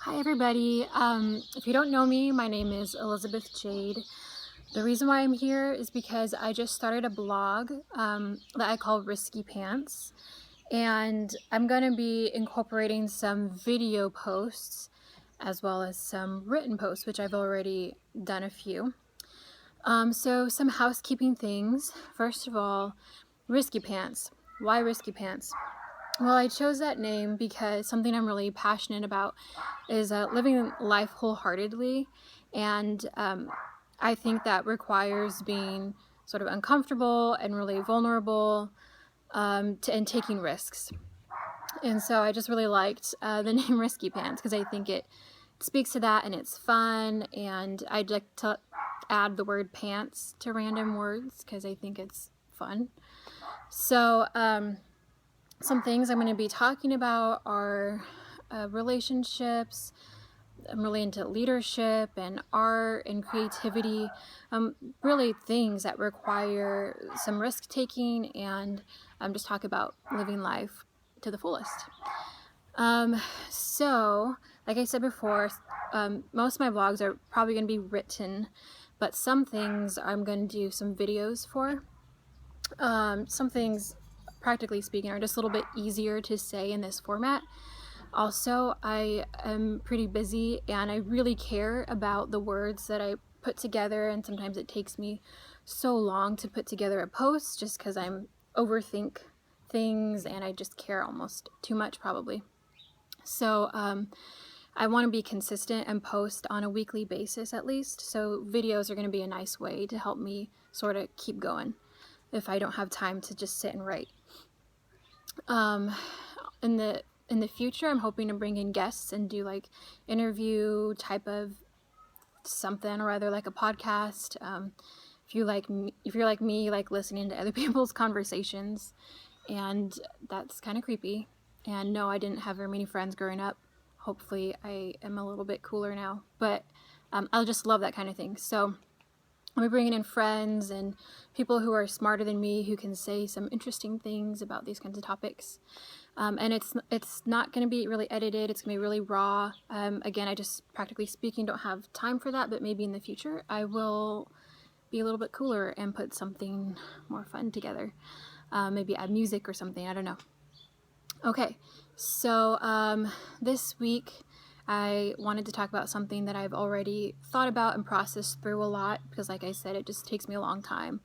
Hi everybody. If you don't know me, my name is Elizabeth Jade. The reason why I'm here is because I just started a blog that I call Risky Pants, and I'm going to be incorporating some video posts as well as some written posts, which I've already done a few. So some housekeeping things. First of all, Risky Pants. Why Risky Pants? Well, I chose that name because something I'm really passionate about is living life wholeheartedly, and I think that requires being sort of uncomfortable and really vulnerable and taking risks. And so I just really liked the name Risky Pants because I think it speaks to that and it's fun, and I'd like to add the word pants to random words because I think it's fun. So some things I'm going to be talking about are relationships. I'm really into leadership and art and creativity, really things that require some risk taking, and just talk about living life to the fullest. So, like I said before, most of my vlogs are probably going to be written, but some things I'm going to do some videos for. Some things, practically speaking, are just a little bit easier to say in this format. Also, I am pretty busy and I really care about the words that I put together, and sometimes it takes me so long to put together a post just because I'm overthink things and I just care almost too much probably. So I want to be consistent and post on a weekly basis at least, so videos are going to be a nice way to help me sort of keep going if I don't have time to just sit and write. In the future, I'm hoping to bring in guests and do like interview type of something, or rather like a podcast. If you're like me, you like listening to other people's conversations, and that's kind of creepy. And no, I didn't have very many friends growing up. Hopefully, I am a little bit cooler now, but I'll just love that kind of thing. So I'll be bringing in friends and people who are smarter than me who can say some interesting things about these kinds of topics. And it's not going to be really edited. It's going to be really raw. Again, I just, practically speaking, don't have time for that, but maybe in the future I will be a little bit cooler and put something more fun together. Maybe add music or something. I don't know. Okay, so this week I wanted to talk about something that I've already thought about and processed through a lot, because like I said, it just takes me a long time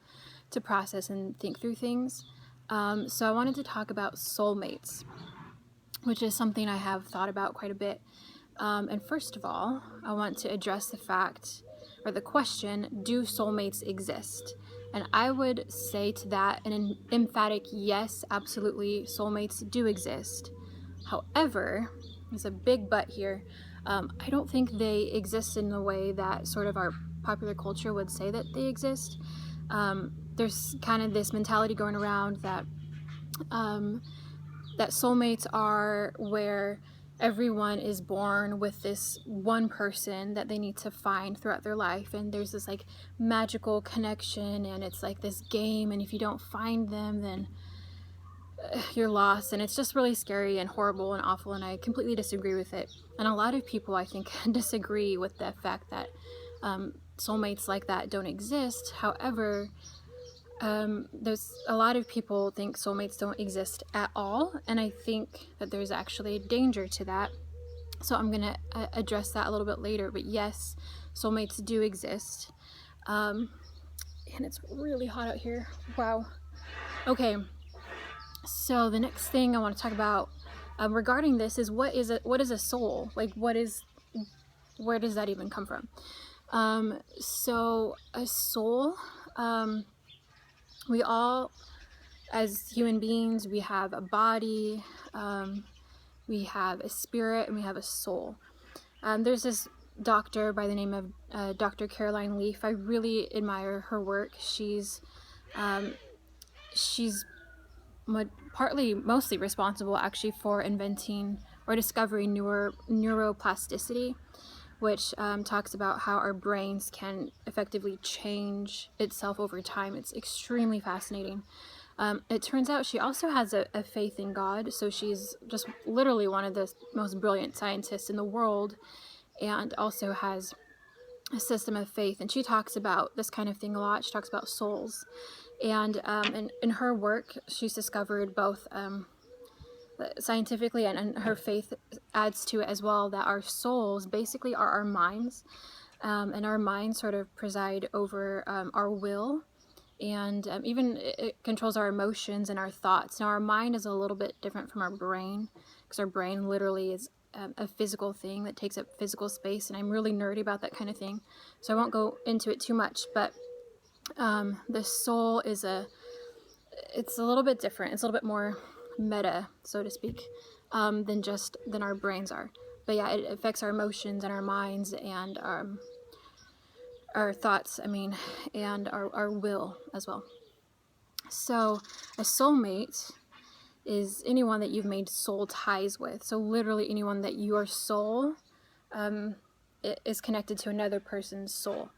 to process and think through things. So I wanted to talk about soulmates, which is something I have thought about quite a bit. And first of all, I want to address the fact, or the question, do soulmates exist? And I would say to that an emphatic yes, absolutely, soulmates do exist. However, there's a big but here. I don't think they exist in the way that sort of our popular culture would say that they exist. There's kind of this mentality going around that that soulmates are where everyone is born with this one person that they need to find throughout their life, and there's this like magical connection, and it's like this game, and if you don't find them, then you're lost, and it's just really scary and horrible and awful, and I completely disagree with it. And a lot of people, I think, disagree with the fact that soulmates like that don't exist. However, there's a lot of people think soulmates don't exist at all, and I think that there's actually a danger to that. So I'm gonna address that a little bit later. But yes, soulmates do exist. And it's really hot out here. Wow. Okay. So the next thing I want to talk about regarding this is what is a soul? Like, where does that even come from? So a soul. We all, as human beings, we have a body, we have a spirit, and we have a soul. There's this doctor by the name of Dr. Caroline Leaf. I really admire her work. She's mostly responsible actually for inventing or discovering neuroplasticity, which talks about how our brains can effectively change itself over time. It's extremely fascinating. It turns out she also has a faith in God, so she's just literally one of the most brilliant scientists in the world, and also has a system of faith. And she talks about this kind of thing a lot. She talks about souls, and in her work, she's discovered both scientifically, and her faith adds to it as well, that our souls basically are our minds, and our minds sort of preside over our will, and even it controls our emotions and our thoughts. Now, our mind is a little bit different from our brain, because our brain literally is a physical thing that takes up physical space, and I'm really nerdy about that kind of thing, so I won't go into it too much. But the soul is it's a little bit different. It's a little bit more meta, so to speak, than our brains are. But yeah, it affects our emotions and our minds and our thoughts, and our will as well. So a soulmate is anyone that you've made soul ties with. So literally anyone that your soul is connected to another person's soul.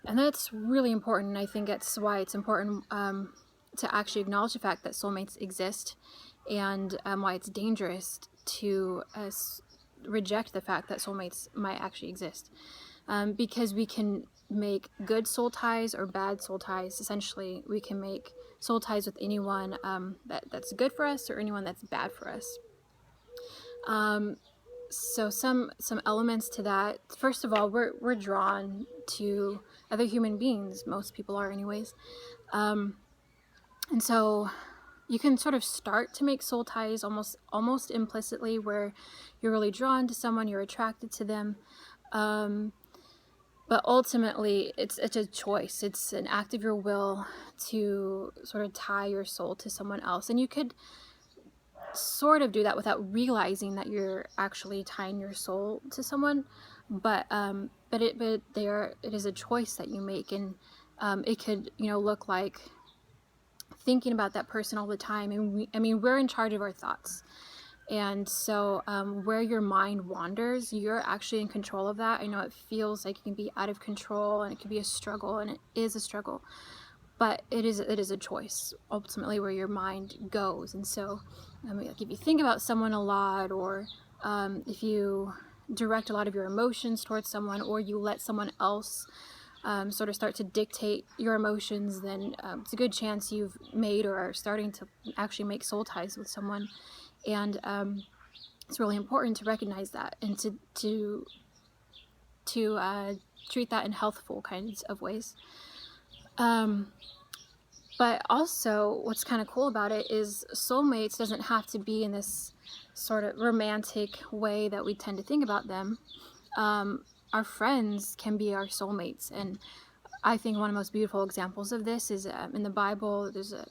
And that's really important. I think that's why it's important to actually acknowledge the fact that soulmates exist, and why it's dangerous to reject the fact that soulmates might actually exist. Because we can make good soul ties or bad soul ties. Essentially, we can make soul ties with anyone that's good for us, or anyone that's bad for us. So some elements to that. First of all, we're drawn to other human beings. Most people are, anyways. And so you can sort of start to make soul ties almost implicitly, where you're really drawn to someone, you're attracted to them. But ultimately, it's a choice. It's an act of your will to sort of tie your soul to someone else. And you could sort of do that without realizing that you're actually tying your soul to someone. But it is a choice that you make, and it could look like thinking about that person all the time. And we're in charge of our thoughts. And so where your mind wanders, you're actually in control of that. I know it feels like it can be out of control, and it can be a struggle, and it is a struggle, but it is a choice ultimately where your mind goes. And so like if you think about someone a lot, or if you direct a lot of your emotions towards someone, or you let someone else sort of start to dictate your emotions, then it's a good chance you've made or are starting to actually make soul ties with someone. And it's really important to recognize that, and to treat that in healthful kinds of ways. But also, what's kind of cool about it is soulmates doesn't have to be in this sort of romantic way that we tend to think about them. Our friends can be our soulmates, and I think one of the most beautiful examples of this is in the Bible. There's a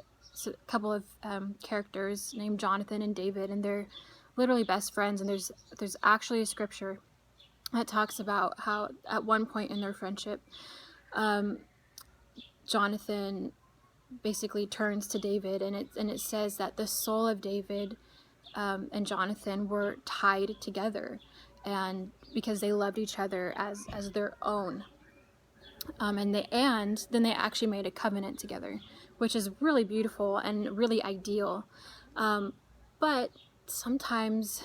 couple of characters named Jonathan and David, and they're literally best friends. And there's actually a scripture that talks about how at one point in their friendship, Jonathan basically turns to David, and it says that the soul of David and Jonathan were tied together, and because they loved each other as their own. And then they actually made a covenant together, which is really beautiful and really ideal. But sometimes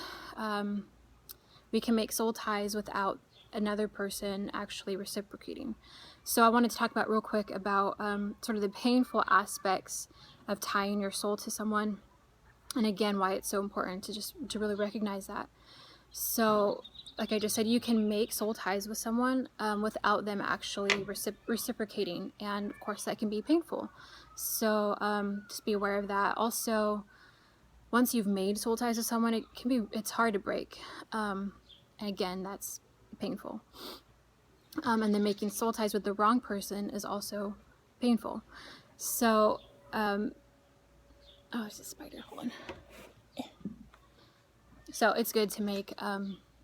we can make soul ties without another person actually reciprocating. So I wanted to talk about real quick about sort of the painful aspects of tying your soul to someone, and again, why it's so important to really recognize that. So like I just said, you can make soul ties with someone without them actually reciprocating, and of course that can be painful. So just be aware of that. Also, once you've made soul ties with someone, it's hard to break. And again, that's painful. And then making soul ties with the wrong person is also painful. So, it's a spider. Hold on. So it's good to make,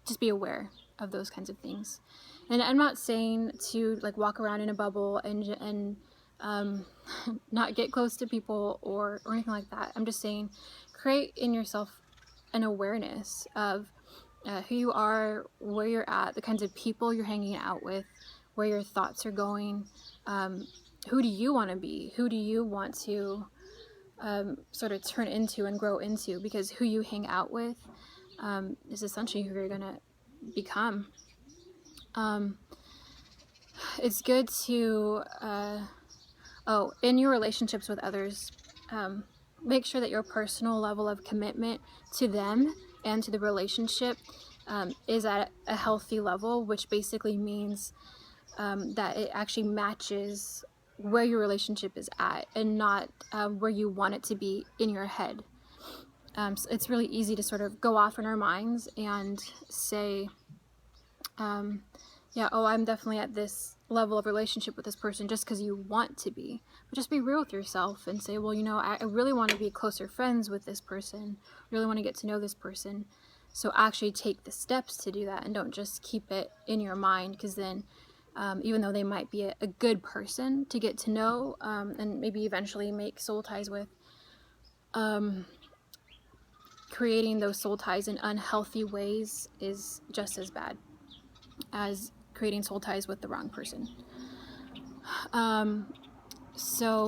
just be aware of those kinds of things. And I'm not saying to like walk around in a bubble and not get close to people or anything like that. I'm just saying create in yourself an awareness of who you are, where you're at, the kinds of people you're hanging out with, where your thoughts are going. Who do you want to be? Who do you want to sort of turn into and grow into, because who you hang out with is essentially who you're gonna become. It's good to in your relationships with others, make sure that your personal level of commitment to them and to the relationship is at a healthy level, which basically means that it actually matches where your relationship is at, and not where you want it to be in your head. So it's really easy to sort of go off in our minds and say, yeah, oh, I'm definitely at this level of relationship with this person just because you want to be. But just be real with yourself and say, well, you know, I really want to be closer friends with this person, really want to get to know this person. So actually take the steps to do that, and don't just keep it in your mind, because then even though they might be a good person to get to know and maybe eventually make soul ties with, creating those soul ties in unhealthy ways is just as bad as creating soul ties with the wrong person. So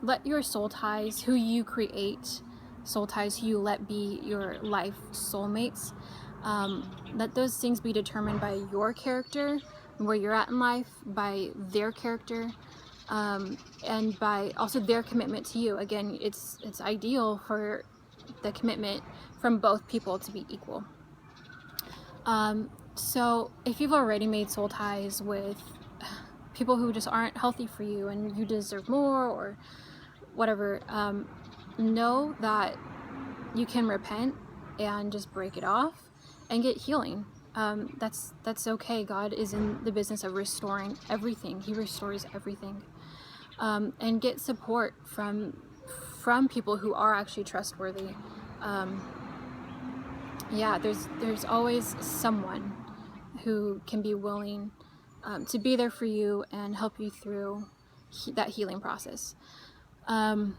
let your soul ties, who you create soul ties, who you let be your life soulmates, let those things be determined by your character, where you're at in life, by their character, and by also their commitment to you. Again, it's ideal for the commitment from both people to be equal. So if you've already made soul ties with people who just aren't healthy for you and you deserve more or whatever, know that you can repent and just break it off and get healing. That's okay. God is in the business of restoring everything. He restores everything. And get support from people who are actually trustworthy. Yeah, there's always someone who can be willing to be there for you and help you through that healing process. And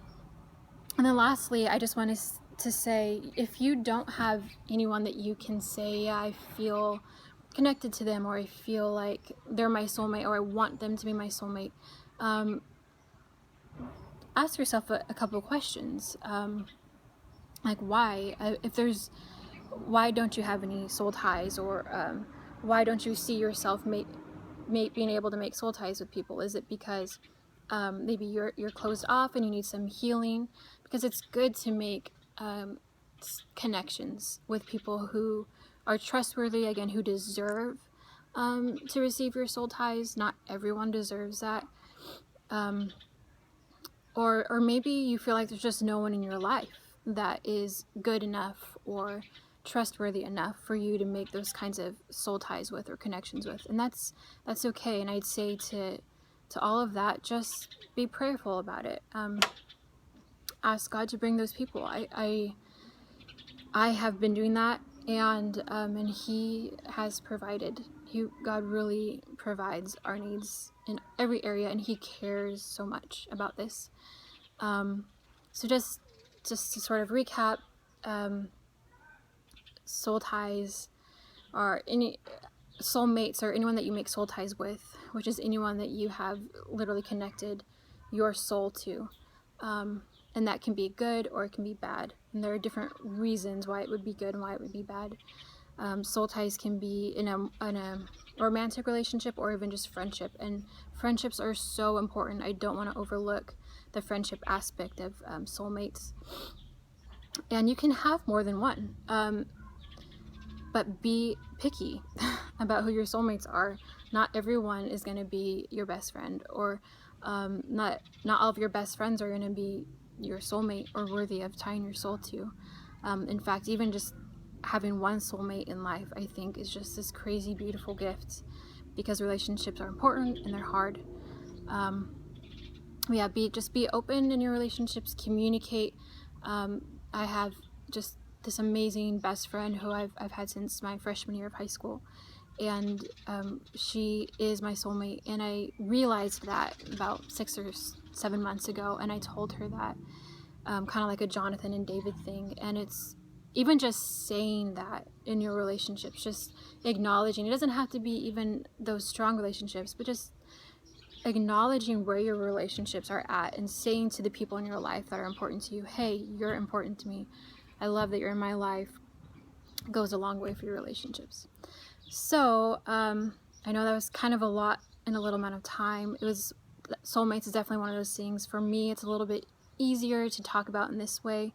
then lastly, I just want to say, if you don't have anyone that you can say, yeah, I feel connected to them, or I feel like they're my soulmate, or I want them to be my soulmate, ask yourself a couple of questions. Like why? Why don't you have any soul ties, or why don't you see yourself being able to make soul ties with people? Is it because maybe you're closed off and you need some healing? Because it's good to make connections with people who are trustworthy, again, who deserve to receive your soul ties. Not everyone deserves that. Or maybe you feel like there's just no one in your life that is good enough or trustworthy enough for you to make those kinds of soul ties with or connections with, and that's okay. And I'd say to all of that, just be prayerful about it. Ask God to bring those people. I have been doing that, and He has provided. God really provides our needs in every area, and He cares so much about this. So just to sort of recap, soul ties are any soulmates, or anyone that you make soul ties with, which is anyone that you have literally connected your soul to, and that can be good or it can be bad, and there are different reasons why it would be good and why it would be bad. Soul ties can be in a romantic relationship or even just friendship, and friendships are so important. I don't want to overlook the friendship aspect of soulmates, and you can have more than one, but be picky about who your soulmates are. Not everyone is going to be your best friend, or not all of your best friends are going to be your soulmate or worthy of tying your soul to. In fact, even just having one soulmate in life, I think, is just this crazy beautiful gift, because relationships are important and they're hard. Just be open in your relationships, communicate. I have just this amazing best friend who I've had since my freshman year of high school, and she is my soulmate, and I realized that about 6 or 7 months ago, and I told her that, kind of like a Jonathan and David thing. And it's even just saying that in your relationships, just acknowledging. It doesn't have to be even those strong relationships, but just acknowledging where your relationships are at and saying to the people in your life that are important to you, hey, you're important to me. I love that you're in my life, goes a long way for your relationships. So, I know that was kind of a lot in a little amount of time. Soulmates is definitely one of those things. For me, it's a little bit easier to talk about in this way.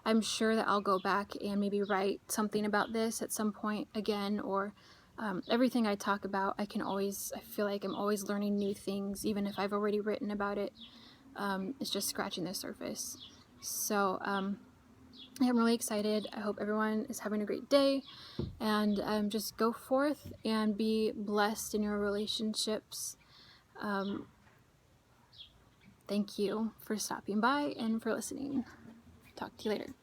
I'm sure that I'll go back and maybe write something about this at some point again, or everything I talk about, I feel like I'm always learning new things, even if I've already written about it. It's just scratching the surface. So I'm really excited. I hope everyone is having a great day, and just go forth and be blessed in your relationships. Thank you for stopping by and for listening. Talk to you later.